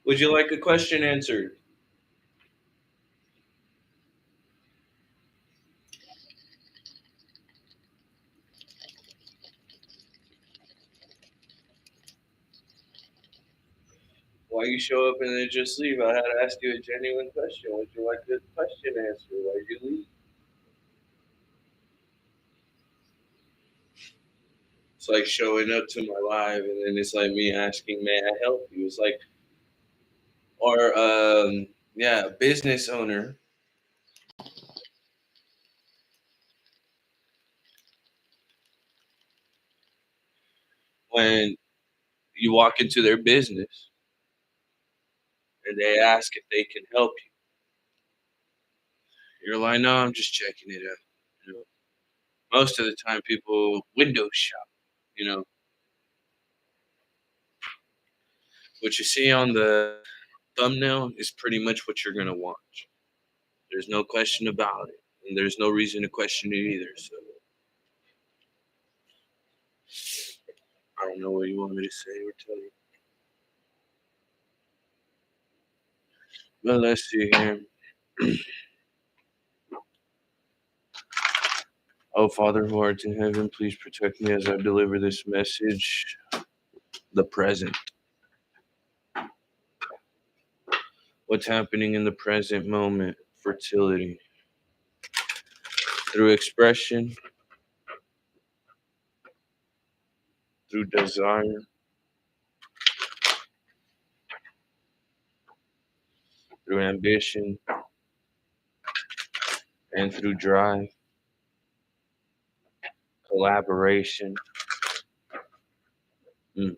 Would you like a question answered? Why you show up and then just leave? I had to ask you a genuine question. Would you like a question answered? Why'd you leave? It's like showing up to my live and then it's like me asking, "May I help you?" It's like, or yeah, business owner when you walk into their business and they ask if they can help you. You're like, "No, I'm just checking it out." You know, most of the time, people window shop. You know, what you see on the thumbnail is pretty much what you're gonna watch. There's no question about it, and there's no reason to question it either. So I don't know what you want me to say or tell you. But let's see here. Oh, Father who art in heaven, please protect me as I deliver this message. The present. What's happening in the present moment? Fertility. Through expression, through desire, through ambition, and through drive, collaboration. Mm.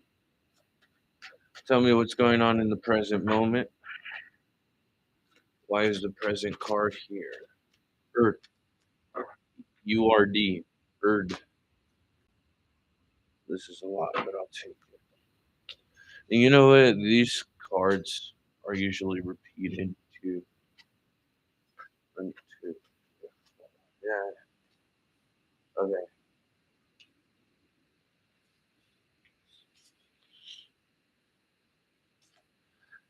Tell me what's going on in the present moment. Why is the present card here? Earth. URD. Erd. This is a lot, but I'll take it. And you know what? These cards are usually repeated to, one, two, yeah, okay.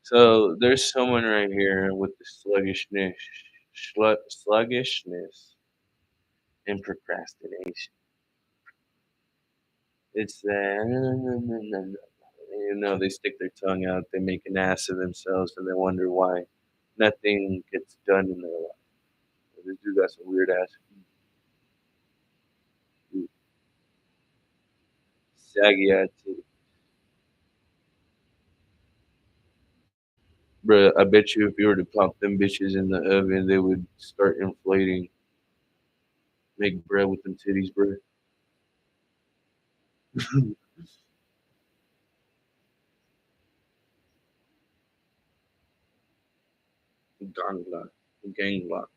So there's someone right here with the sluggishness and procrastination. It's that, they stick their tongue out, they make an ass of themselves, and they wonder why nothing gets done in their life. This dude got some weird ass saggy ass titties. Bruh, I bet you if you were to pop them bitches in the oven, they would start inflating, make bread with them titties, bruh. Gangla, gangla.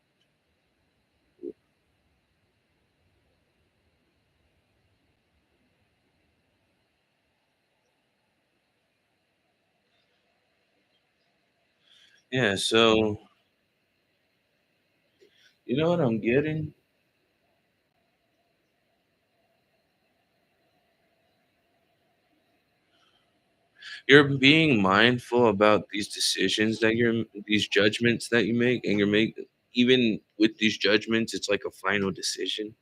Yeah, so you know what I'm getting? You're being mindful about these decisions that these judgments that you make, and you're making even with these judgments, it's like a final decision.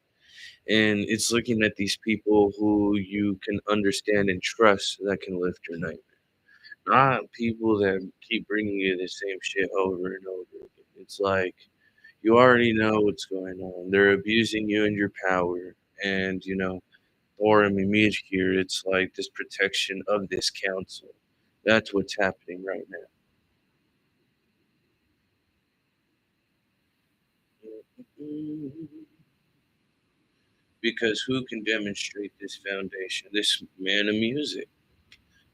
And it's looking at these people who you can understand and trust that can lift your night. Not people that keep bringing you the same shit over and over again. It's like you already know what's going on. They're abusing you and your power. And, or I mean, me here, it's like this protection of this council. That's what's happening right now. Because who can demonstrate this foundation? This man of music.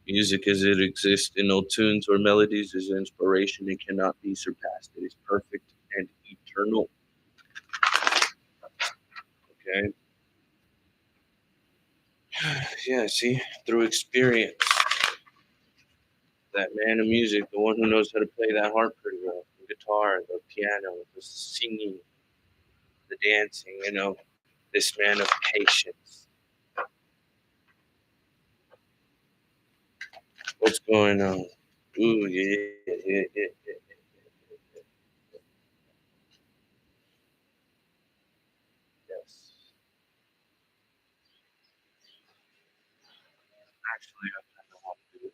Music as it exists in no tunes or melodies is inspiration and cannot be surpassed. It is perfect and eternal. Okay. Yeah, see, through experience, that man of music, the one who knows how to play that harp pretty well, the guitar, the piano, the singing, the dancing, this man of patience. What's going on? Ooh, yeah, yeah, yeah, yeah. Yes. Actually, I kind of want to do it.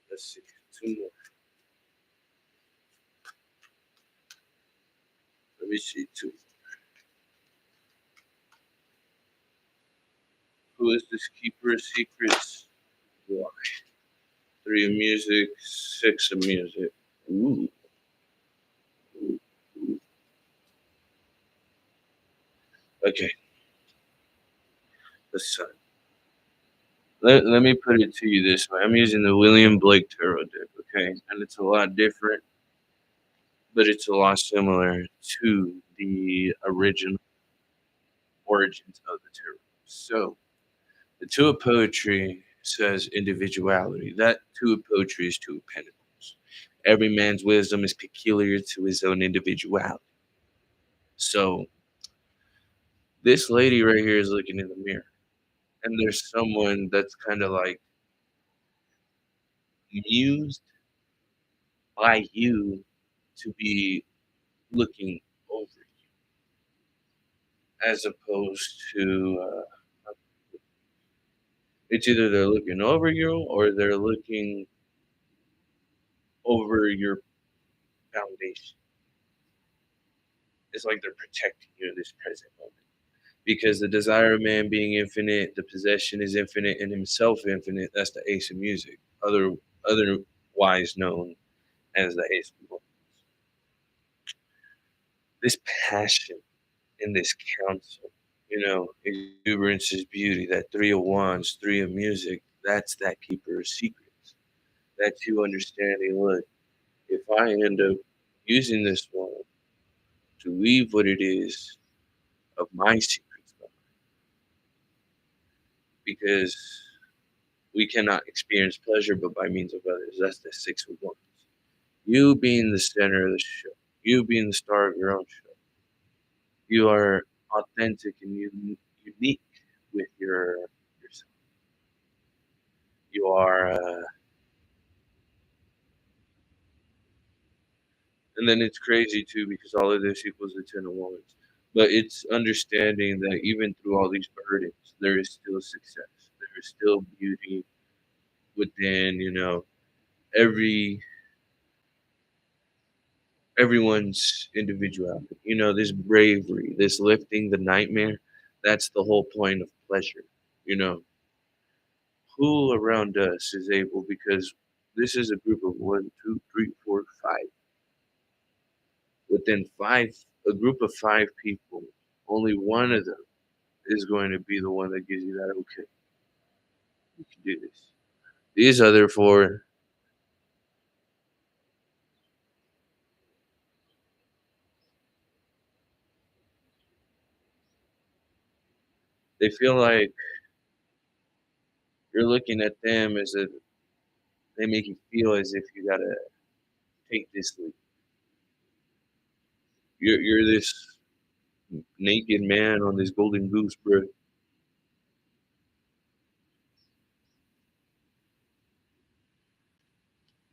Let's see. Two more. Let me see. Two. Who is this keeper of secrets? One. Three of music, six of music. Ooh. Ooh, ooh. Okay, listen. Let me put it to you this way. I'm using the William Blake Tarot deck, okay? And it's a lot different, but it's a lot similar to the original origins of the tarot. So, the Two of Poetry says individuality. That Two of Poetry is Two of Pentacles. Every man's wisdom is peculiar to his own individuality. So, this lady right here is looking in the mirror, and there's someone that's kind of like mused by you to be looking over you, as opposed to it's either they're looking over you or they're looking over your foundation. It's like they're protecting you in this present moment. Because the desire of man being infinite, the possession is infinite, and himself infinite. That's the Ace of Music, otherwise known as the Ace of Wands. This passion in this council, exuberance is beauty. That Three of Wands, Three of Music, that's that keeper of secrets. That's you understanding. Look, if I end up using this one to leave what it is of my secrets behind, because we cannot experience pleasure but by means of others. That's the Six of Wands. You being the center of the show, you being the star of your own show, you are authentic and unique with yourself. You are, and then it's crazy too because all of this equals the Ten of Wands. But it's understanding that even through all these burdens, there is still success. There is still beauty within, every everyone's individuality. This bravery, this lifting the nightmare, that's the whole point of pleasure. You know, who around us is able, because this is a group of one, two, three, four, five. Within five, a group of five people, only one of them is going to be the one that gives you that, okay, you can do this. These other four, they feel like you're looking at them as if they make you feel as if you gotta take this leap. You're this naked man on this golden goose, bro.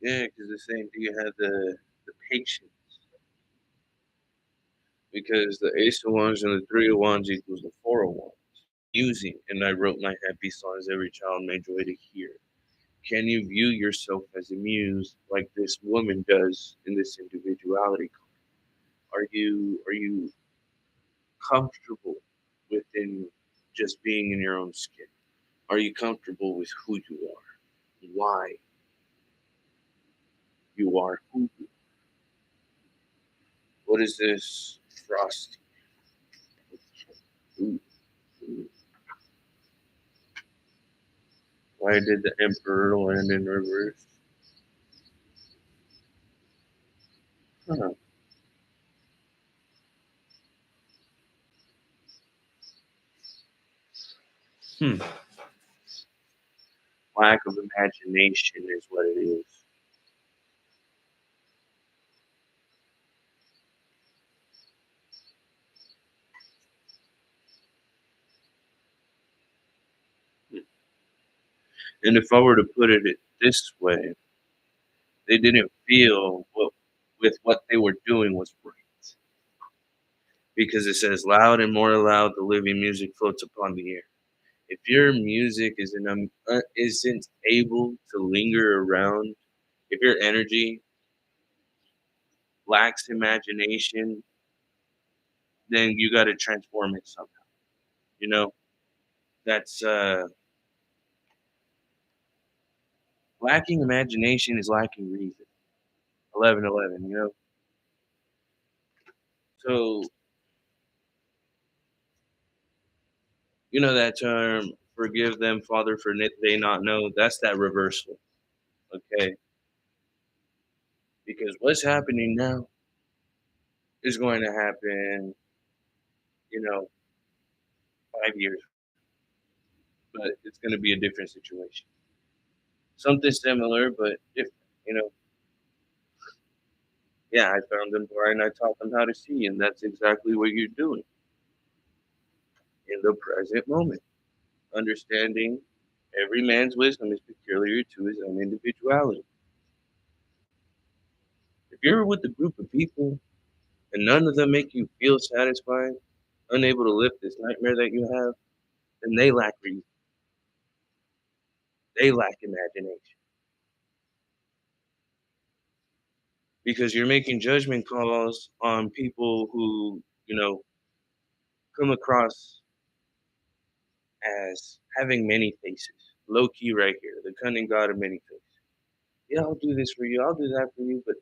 Yeah, because the same thing, you had the patience, because the Ace of Wands and the Three of Wands equals the Four of Wands. Using, and I wrote my happy songs every child may joy to hear. Can you view yourself as a muse like this woman does in this individuality? Are you comfortable within just being in your own skin? Are you comfortable with who you are? Why you are who you are? What is this frosty? Ooh, ooh. Why did the Emperor land in reverse? Huh. Hmm. Lack of imagination is what it is. And if I were to put it this way, they didn't feel with what they were doing was right. Because it says, loud and more loud, the living music floats upon the air. If your music isn't able to linger around, if your energy lacks imagination, then you got to transform it somehow. You know, that's lacking imagination is lacking reason. 11:11. So you know that term, "Forgive them, Father, for they not know." That's that reversal. Okay, because what's happening now is going to happen. You know, 5 years, but it's going to be a different situation. Something similar, but different. You know, yeah, I found them blind. I taught them how to see, and that's exactly what you're doing in the present moment. Understanding every man's wisdom is peculiar to his own individuality. If you're with a group of people and none of them make you feel satisfied, unable to lift this nightmare that you have, then they lack reason. They lack imagination because you're making judgment calls on people who, come across as having many faces. Low key, right here, the cunning god of many faces. Yeah, I'll do this for you. I'll do that for you. But,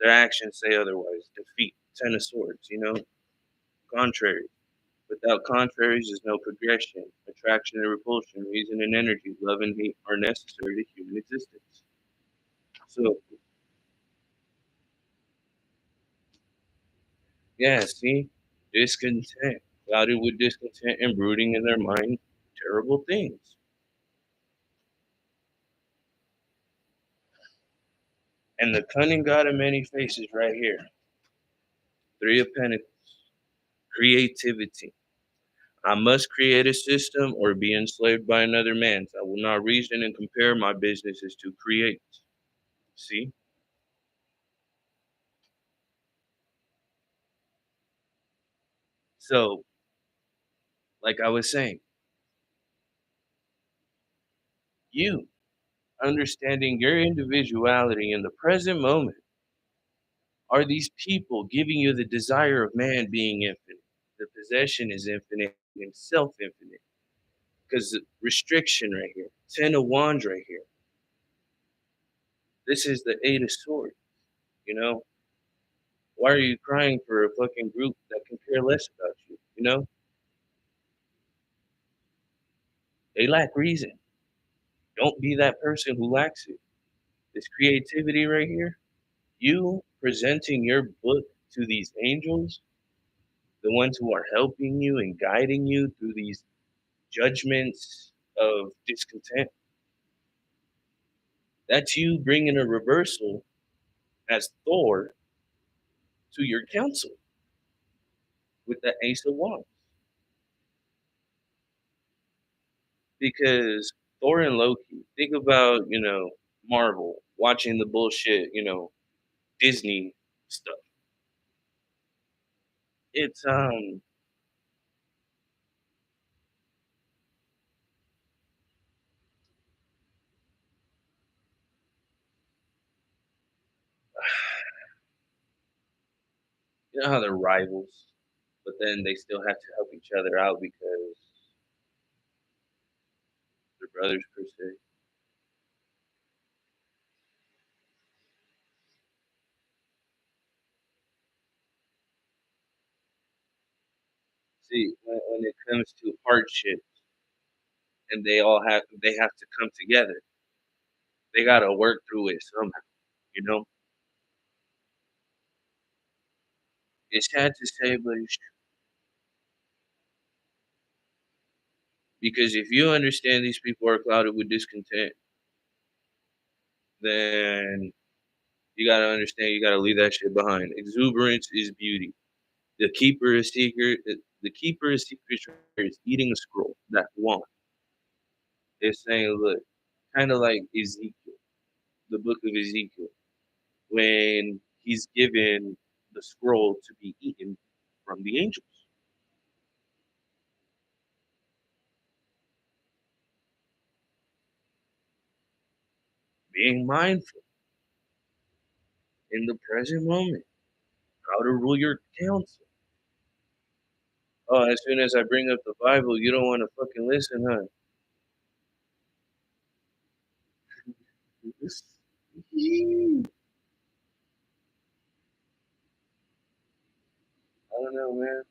their actions say otherwise. Defeat, 10 of swords, contrary. Without contraries, there's no progression. Attraction and repulsion, reason and energy, love and hate are necessary to human existence. So, yeah, see, discontent, clouded with discontent and brooding in their mind terrible things. And the cunning god of many faces right here. Three of Pentacles, creativity. I must create a system or be enslaved by another man's. I will not reason and compare my businesses to create. See? So, like I was saying, you understanding your individuality in the present moment are these people giving you the desire of man being infinite. The possession is infinite and self infinite. Because the restriction right here, 10 of wands right here. This is the 8 of swords, you know? Why are you crying for a fucking group that can care less about you? They lack reason. Don't be that person who lacks it. This creativity right here, you presenting your book to these angels, the ones who are helping you and guiding you through these judgments of discontent, that's you bringing a reversal as Thor to your council with the Ace of Wands. Because Thor and Loki, think about, Marvel, watching the bullshit, Disney stuff. It's you know how they're rivals, but then they still have to help each other out because they're brothers per se. See, when it comes to hardship and they have to come together, they gotta work through it somehow, you know? It's sad to say, but it's true. Because if you understand these people are clouded with discontent, then you gotta understand you gotta leave that shit behind. Exuberance is beauty. The keeper of secrets is eating a scroll. That wand. is saying, look, kind of like Ezekiel, the book of Ezekiel, when he's given the scroll to be eaten from the angels. Being mindful in the present moment, how to rule your counsel. Oh, as soon as I bring up the Bible, you don't want to fucking listen, huh? I don't know, man.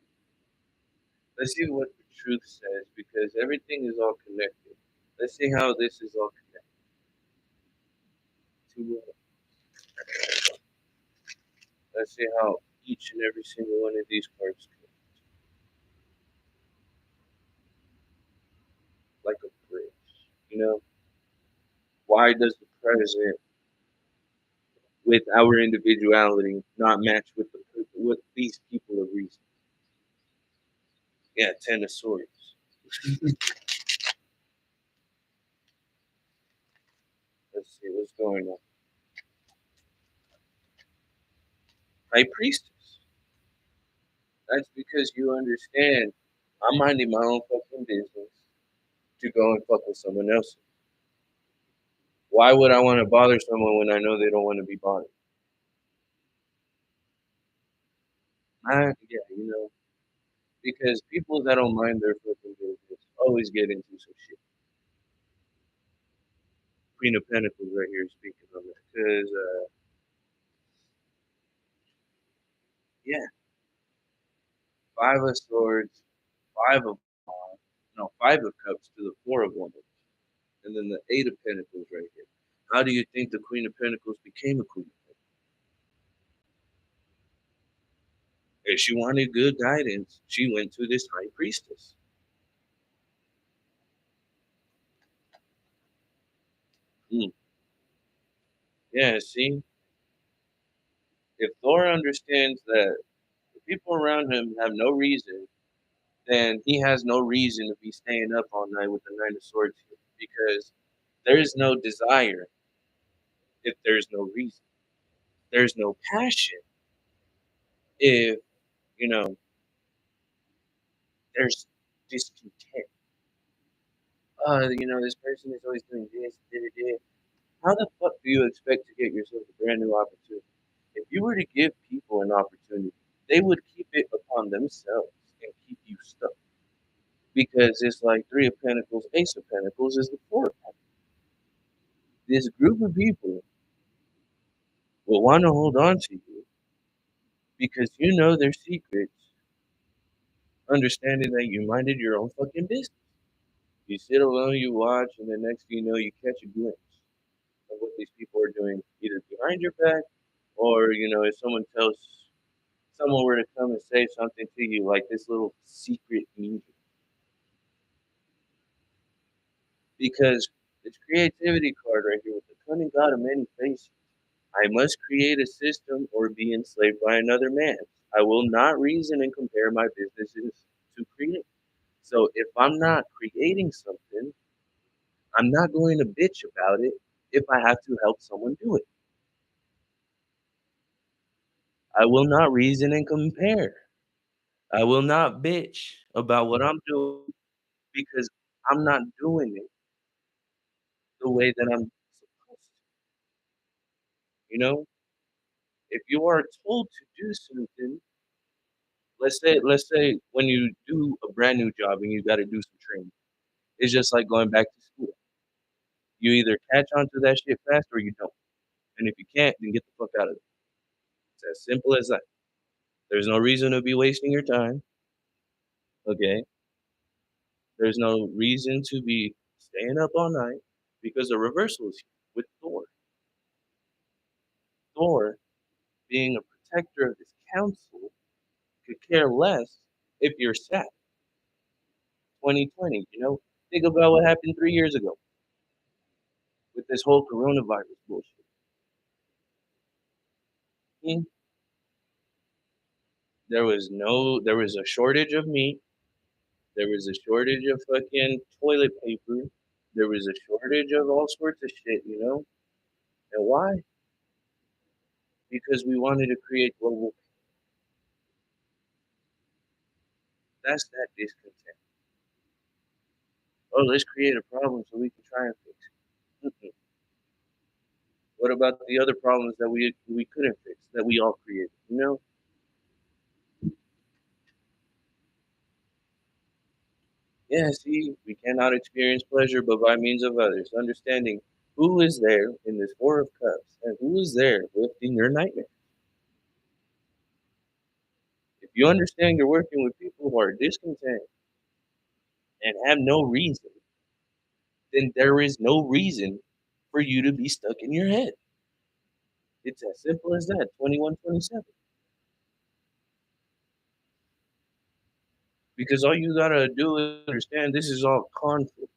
Let's see what the truth says because everything is all connected. Let's see how this is all connected to let's see how each and every single one of these parts connect, like a bridge. You know, why does the present with our individuality not match with with these people of reason? Yeah, Ten of Swords. Let's see what's going on. High Priestess. That's because you understand I'm minding my own fucking business to go and fuck with someone else. Why would I want to bother someone when I know they don't want to be bothered? Yeah, because people that don't mind their fucking business always get into some shit. Queen of Pentacles right here speaking on that. Because, yeah, Five of Swords, Five of no, Five of Cups to the Four of Wands, and then the Eight of Pentacles right here. How do you think the Queen of Pentacles became a Queen of Pentacles? If she wanted good guidance, she went to this High Priestess. Mm. Yeah, see, if Thor understands that the people around him have no reason, then he has no reason to be staying up all night with the Nine of Swords here, because there's no desire if there's no reason. There's no passion if, you know, there's discontent. This person is always doing this, da, da, da. How the fuck do you expect to get yourself a brand new opportunity? If you were to give people an opportunity, they would keep it upon themselves and keep you stuck. Because it's like Three of Pentacles, Ace of Pentacles is the Four of Pentacles. This group of people will want to hold on to you because you know their secrets, understanding that you minded your own fucking business. You sit alone, you watch, and the next thing you know, you catch a glimpse of what these people are doing, either behind your back or, if someone were to come and say something to you, like this little secret meeting. Because this creativity card right here with the cunning god of many faces. I must create a system or be enslaved by another man. I will not reason and compare my businesses to create. So if I'm not creating something, I'm not going to bitch about it if I have to help someone do it. I will not reason and compare. I will not bitch about what I'm doing because I'm not doing it the way that I'm supposed to. You know, if you are told to do something, let's say when you do a brand new job and you got to do some training, it's just like going back to school. You either catch on to that shit fast or you don't. And if you can't, then get the fuck out of it. It's as simple as that. There's no reason to be wasting your time. Okay. There's no reason to be staying up all night because the reversal is here with Thor. Thor, being a protector of this council, could care less if you're sad. 2020, think about what happened 3 years ago with this whole coronavirus bullshit. Hmm. There was a shortage of meat. There was a shortage of fucking toilet paper. There was a shortage of all sorts of shit, you know? And why? Because we wanted to create global. That's that discontent. Oh, let's create a problem so we can try and fix it. Mm-mm. What about the other problems that we couldn't fix that we all created? You know? Yeah. See, we cannot experience pleasure but by means of others. Understanding who is there in this four of cups and who is there lifting your nightmare. If you understand you're working with people who are discontent and have no reason, then there is no reason for you to be stuck in your head. It's as simple as that. 2127. Because all you gotta do is understand this is all conflict.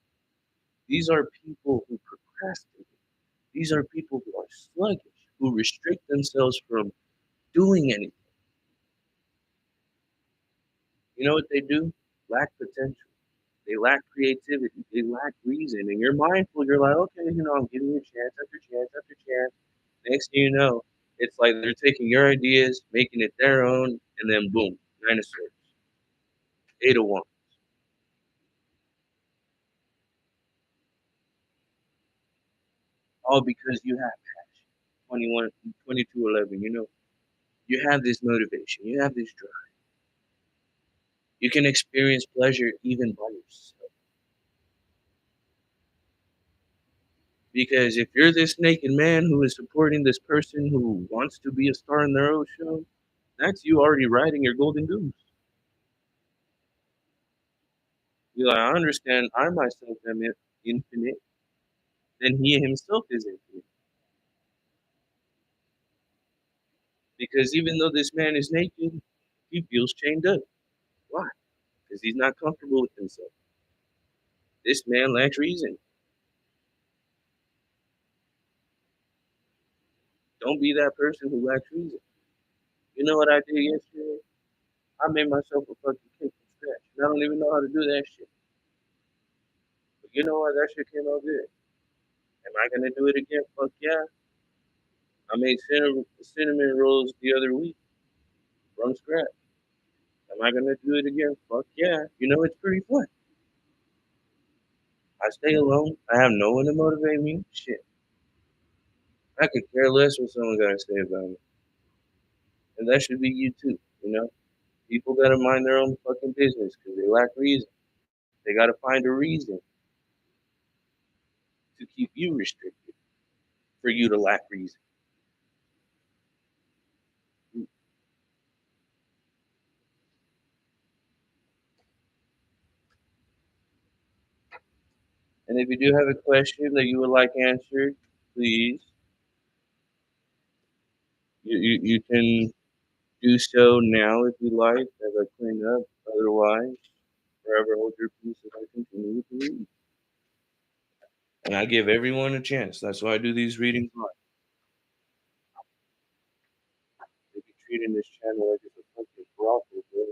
These are people who procrastinate. These are people who are sluggish, who restrict themselves from doing anything. You know what they do? Lack potential. They lack creativity. They lack reason. And you're mindful. You're like, okay, I'm giving you chance after chance after chance. Next thing you know, it's like they're taking your ideas, making it their own, and then boom, nine of swords, eight of wands. All because you have passion. 21, 2211. You have this motivation. You have this drive. You can experience pleasure even by yourself. Because if you're this naked man who is supporting this person who wants to be a star in their own show, that's you already riding your golden goose. You're like, I understand I myself am infinite, then he himself is infinite. Because even though this man is naked, he feels chained up. Why? Because he's not comfortable with himself. This man lacks reason. Don't be that person who lacks reason. You know what I did yesterday? I made myself a fucking cake from scratch. And I don't even know how to do that shit. But you know what? That shit came out good. Am I gonna do it again? Fuck yeah. I made cinnamon rolls the other week from scratch. Am I gonna do it again? Fuck yeah. It's pretty fun. I stay alone. I have no one to motivate me. Shit. I could care less what someone gotta say about me. And that should be you too. People gotta mind their own fucking business because they lack reason. They gotta find a reason to keep you restricted for you to lack reason. And if you do have a question that you would like answered, please, you can do so now if you like, as I clean up. Otherwise, forever hold your peace as I continue to read. And I give everyone a chance. That's why I do these readings live. They be treating this channel like it's a fucking brothel, bro.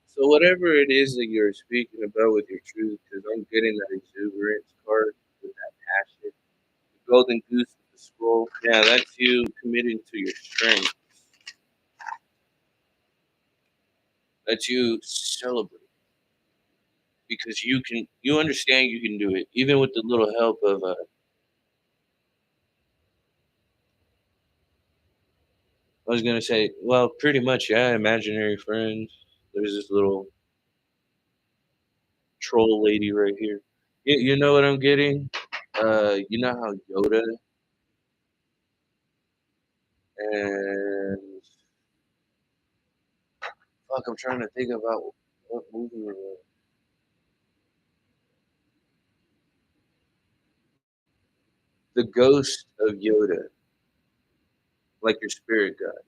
So whatever it is that you're speaking about with your truth, because I'm getting that exuberance card with that passion. The golden goose with the scroll. Yeah, that's you committing to your strength. That's you celebrate because you understand you can do it, even with the little help of I was gonna say, well, pretty much, yeah, imaginary friends. There's this little troll lady right here. You know what I'm getting? You know how Yoda and fuck, I'm trying to think about what movie we're in. The ghost of Yoda. like your spirit guide.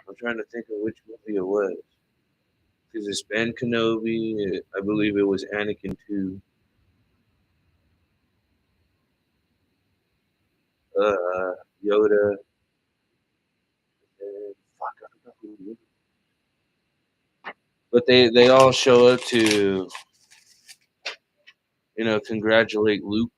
I'm trying to think of which movie it was. Because it's Ben Kenobi. I believe it was Anakin too. Yoda. And fuck, I forgot who it was. But they all show up to congratulate Luke.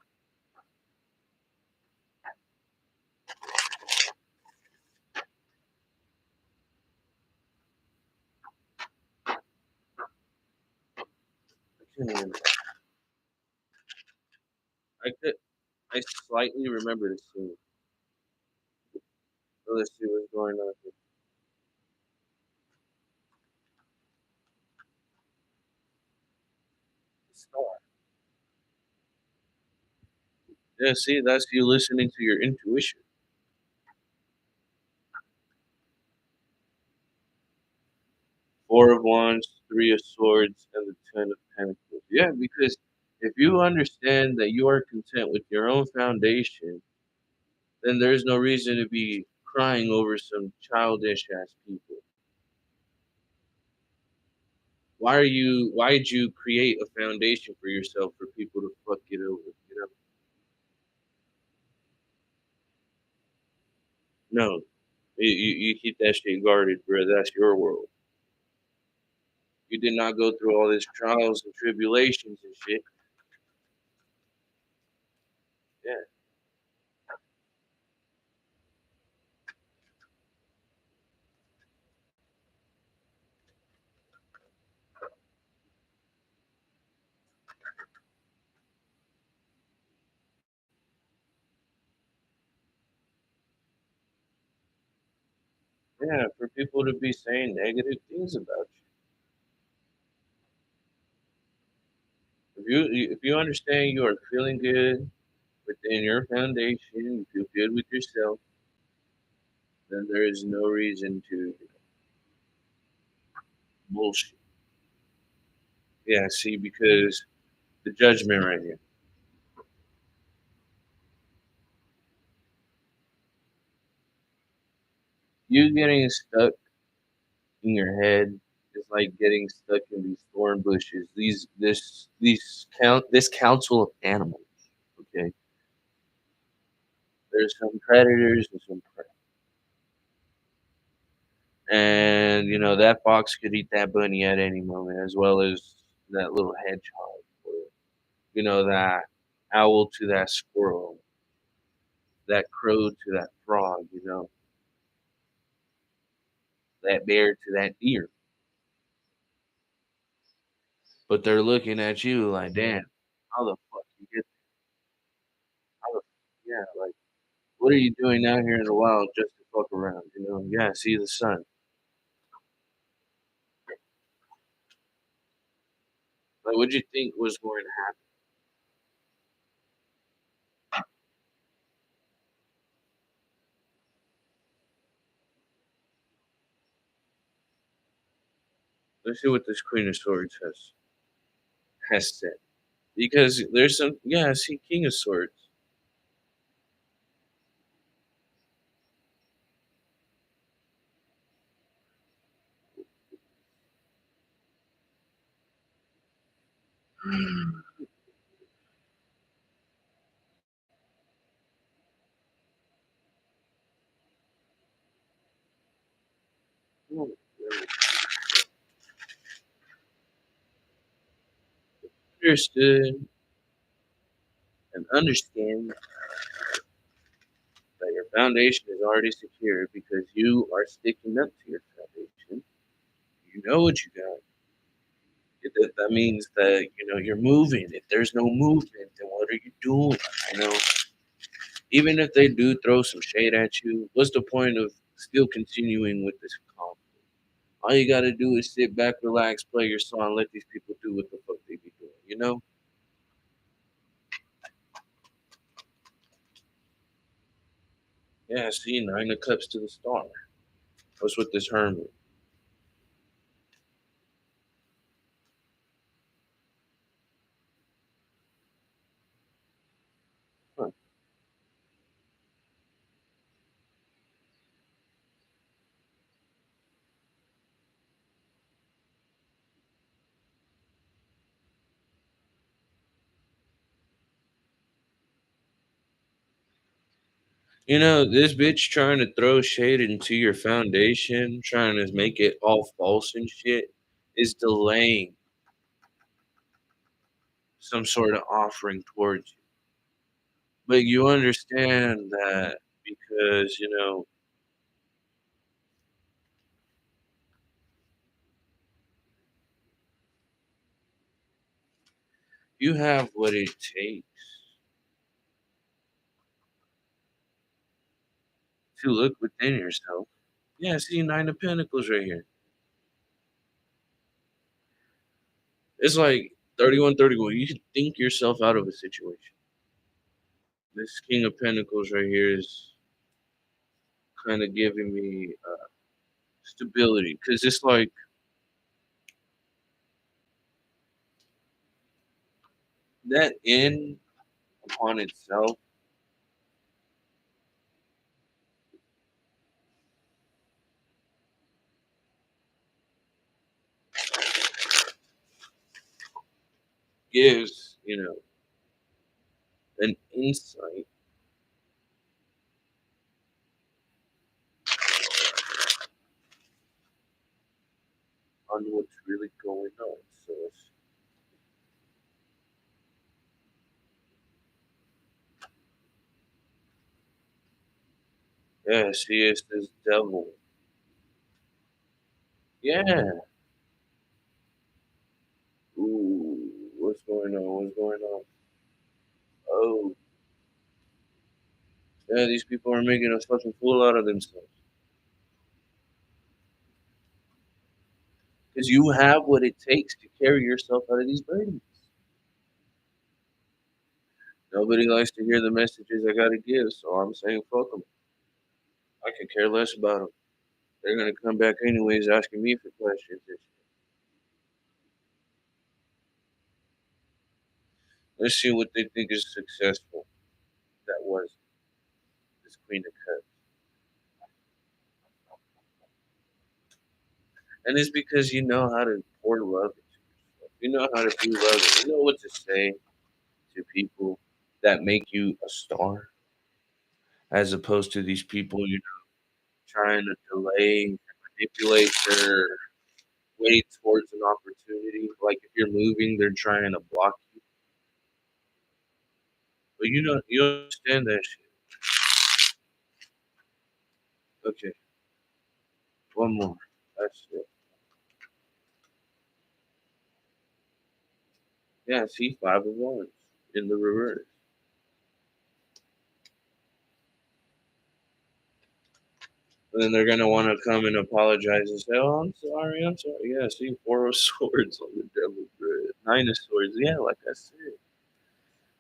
I can't remember. I could I slightly remember the scene. So let's see what's going on here. The star. Yeah, see, that's you listening to your intuition. Four of Wands, Three of Swords, and the Ten of Pentacles. Yeah, because if you understand that you are content with your own foundation, then there's no reason to be crying over some childish ass people. Why'd you create a foundation for yourself for people to fuck it over? No. You keep that shit guarded, bro. That's your world. You did not go through all these trials and tribulations and shit. Yeah. Yeah, for people to be saying negative things about you. If you understand you are feeling good within your foundation, you feel good with yourself, then there is no reason to bullshit. Yeah, see, because the judgment right here. You getting stuck in your head is like getting stuck in these thorn bushes. This council of animals. Okay, there's some predators and some prey, and that fox could eat that bunny at any moment, as well as that little hedgehog, or that owl to that squirrel, that crow to that frog, that bear to that deer. But they're looking at you like, damn, how the fuck you get? How the yeah, like what are you doing out here in the wild just to fuck around? Yeah, see the sun. Like, what'd you think was going to happen? Let's see what this Queen of Swords has said. Because there's some, yeah, see, King of Swords. Understood and understand that your foundation is already secure because you are sticking up to your foundation. You know what you got. That means that you're moving. If there's no movement, then what are you doing? You know, even if they do throw some shade at you, what's the point of still continuing with this conflict? All you gotta do is sit back, relax, play your song, let these people do what the fuck they be doing. Yeah, see, Nine of Cups to the Star. What's with this hermit? Huh. This bitch trying to throw shade into your foundation, trying to make it all false and shit, is delaying some sort of offering towards you. But you understand that because, you have what it takes to look within yourself. Yeah, see, Nine of Pentacles right here. It's like 31, 31. You should think yourself out of a situation. This King of Pentacles right here is kind of giving me stability because it's like that in upon itself gives, an insight on what's really going on. So yeah, see, it's this devil. Yeah. Ooh, what's going on? What's going on? Oh, yeah, these people are making a fucking fool out of themselves. Because you have what it takes to carry yourself out of these burdens. Nobody likes to hear the messages I gotta give, so I'm saying fuck them. I can care less about them. They're gonna come back anyways, asking me for questions. Let's see what they think is successful. That was this Queen of Cups, and it's because you know how to pour love into yourself. You know how to be loving. You know what to say to people that make you a star, as opposed to these people trying to delay and manipulate their way towards an opportunity. Like if you're moving, they're trying to block you. But you understand that shit. Okay, one more. That's it. Yeah, see, five of wands in the reverse. And then they're gonna want to come and apologize and say, "Oh, I'm sorry, I'm sorry." Yeah, see, four of swords on the devil's bread, nine of swords. Yeah, like I said,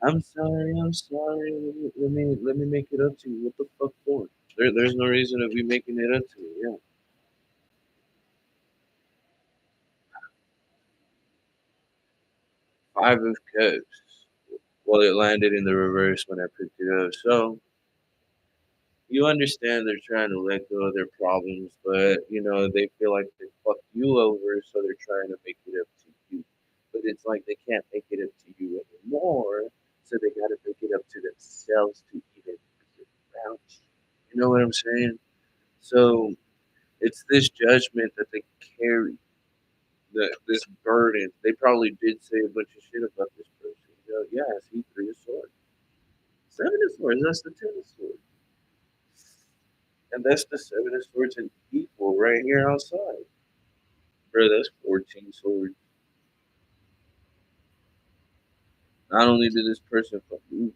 I'm sorry, I'm sorry. Let me make it up to you. What the fuck for? There's no reason to be making it up to you. Yeah, five of cups. Well, it landed in the reverse when I picked it up. So you understand they're trying to let go of their problems, but they feel like they fucked you over, so they're trying to make it up to you. But it's like they can't make it up to you anymore, so they got to make it up to themselves to even be around you. You know what I'm saying? So it's this judgment that they carry, this burden. They probably did say a bunch of shit about this person. Yeah, see, three of swords, seven of swords. That's the ten of swords. And that's the seven of swords in equal right here outside. Bro, that's 14 swords. Not only did this person fuck you,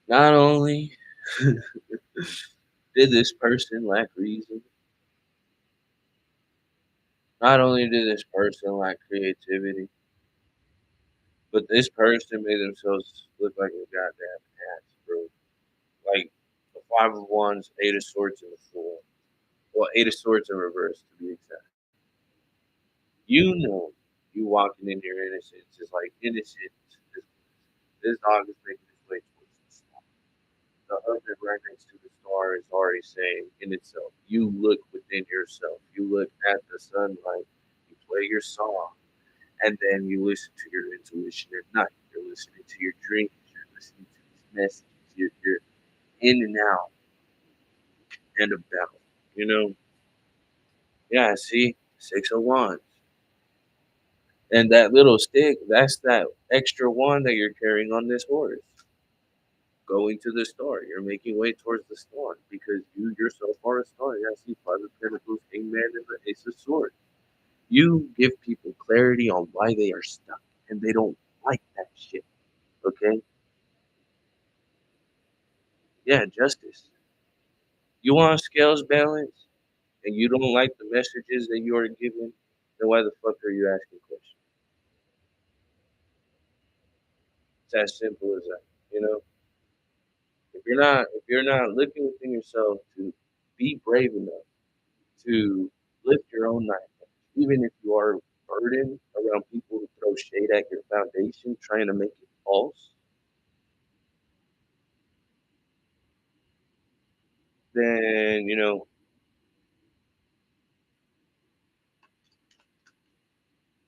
not only did this person lack reason, not only did this person lack creativity, but this person made themselves look like a goddamn ass, bro. Like the five of wands, eight of swords in the floor. Well, eight of swords in reverse to be exact. You know, you walking in your innocence is like innocent. This dog is making his way towards the star. The husband right next to the star is already saying in itself, you look within yourself. You look at the sunlight. You play your song, and then you listen to your intuition at night. You're listening to your dreams. You're listening to these messages. You're in and out and about. You know, yeah. See, 6 of Wands, and that little stick. That's that extra wand that you're carrying on this horse. Going to the store. You're making way towards the store because you yourself are a star. Yeah, see, Five of Pentacles, Hangman, and the Ace of Swords. You give people clarity on why they are stuck, and they don't like that shit. Okay? Yeah, justice. You want scales balance, and you don't like the messages that you are given, then why the fuck are you asking questions? It's as simple as that. You know, if you're not looking within yourself to be brave enough to lift your own knife, even if you are burdened around people who throw shade at your foundation, trying to make it false, then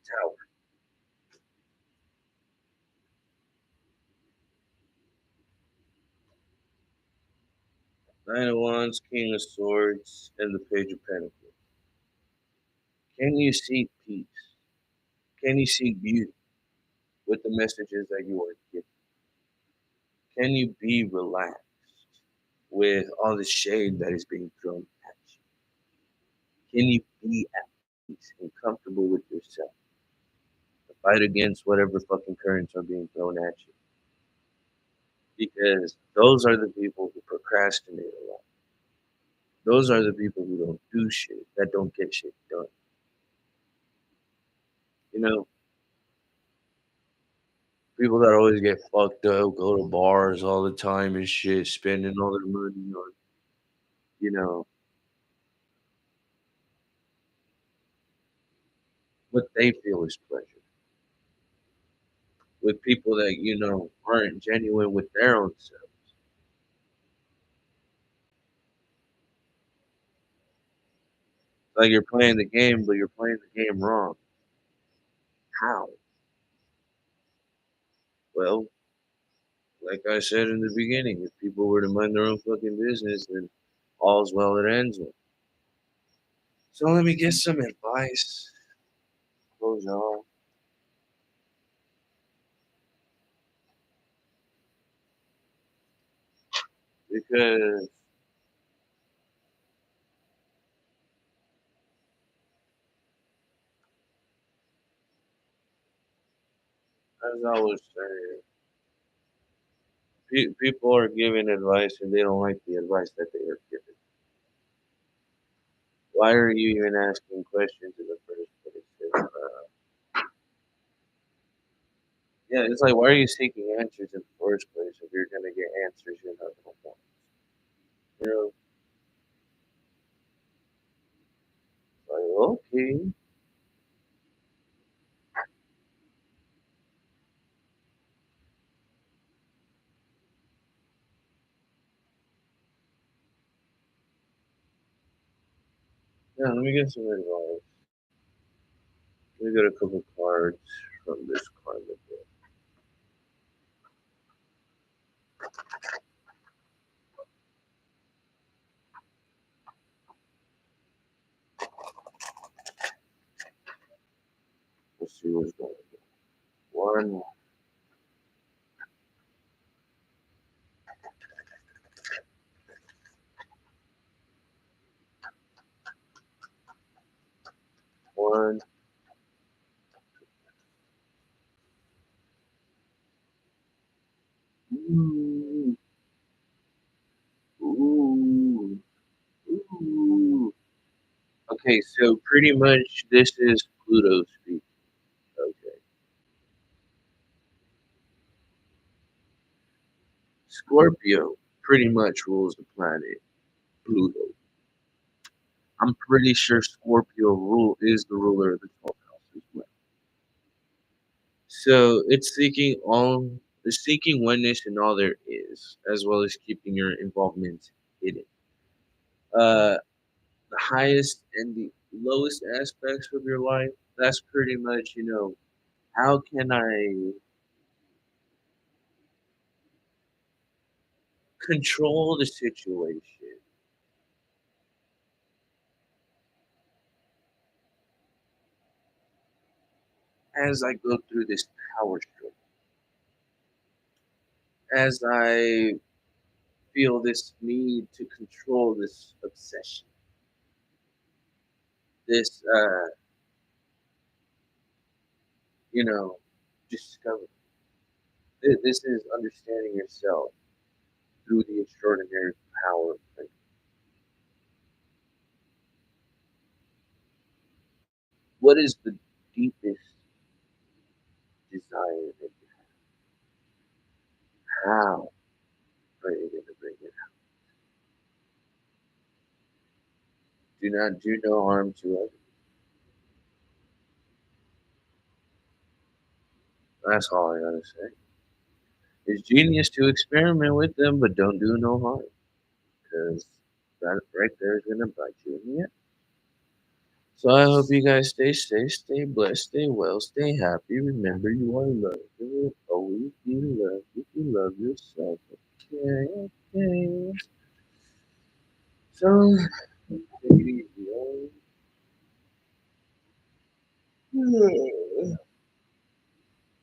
Tower. 9 of Wands, King of Swords, and the Page of Pentacles. Can you see peace? Can you see beauty with the messages that you are given? Can you be relaxed with all the shade that is being thrown at you? Can you be at peace and comfortable with yourself to fight against whatever fucking currents are being thrown at you? Because those are the people who procrastinate a lot. Those are the people who don't do shit, that don't get shit done. You know, people that always get fucked up, go to bars all the time and shit, spending all their money on, you know, what they feel is pleasure. With people that, aren't genuine with their own self. Like you're playing the game, but you're playing the game wrong. How? Well, like I said in the beginning, if people were to mind their own fucking business, then all's well that ends well. So let me get some advice. Close your eyes. Because, as I was saying, people are giving advice and they don't like the advice that they are given. Why are you even asking questions in the first place? Yeah, it's like, why are you seeking answers in the first place if you're going to get answers you're not going to want? You know, like, okay. Yeah, let me get some advice. Let me get a couple cards from this card. Let's see what's going on. One. Ooh, ooh, ooh. Okay, so pretty much this is Pluto speak. Okay. Scorpio pretty much rules the planet Pluto. I'm pretty sure Scorpio rule is the ruler of the 12th house as well. So it's seeking oneness in all there is, as well as keeping your involvement hidden. The highest and the lowest aspects of your life that's pretty much, how can I control the situation as I go through this power struggle, as I feel this need to control this obsession, this, you know, discovery. This is understanding yourself through the extraordinary power of faith. What is the deepest desire that you have? How are you going to bring it out? Do not do no harm to others. That's all I gotta say. It's genius to experiment with them, but don't do no harm, because that right there is gonna bite you in the end. So I hope you guys stay safe, stay blessed, stay well, stay happy. Remember, you are loved. You will always be loved if you love yourself. Okay, okay. So, take it easy, all right?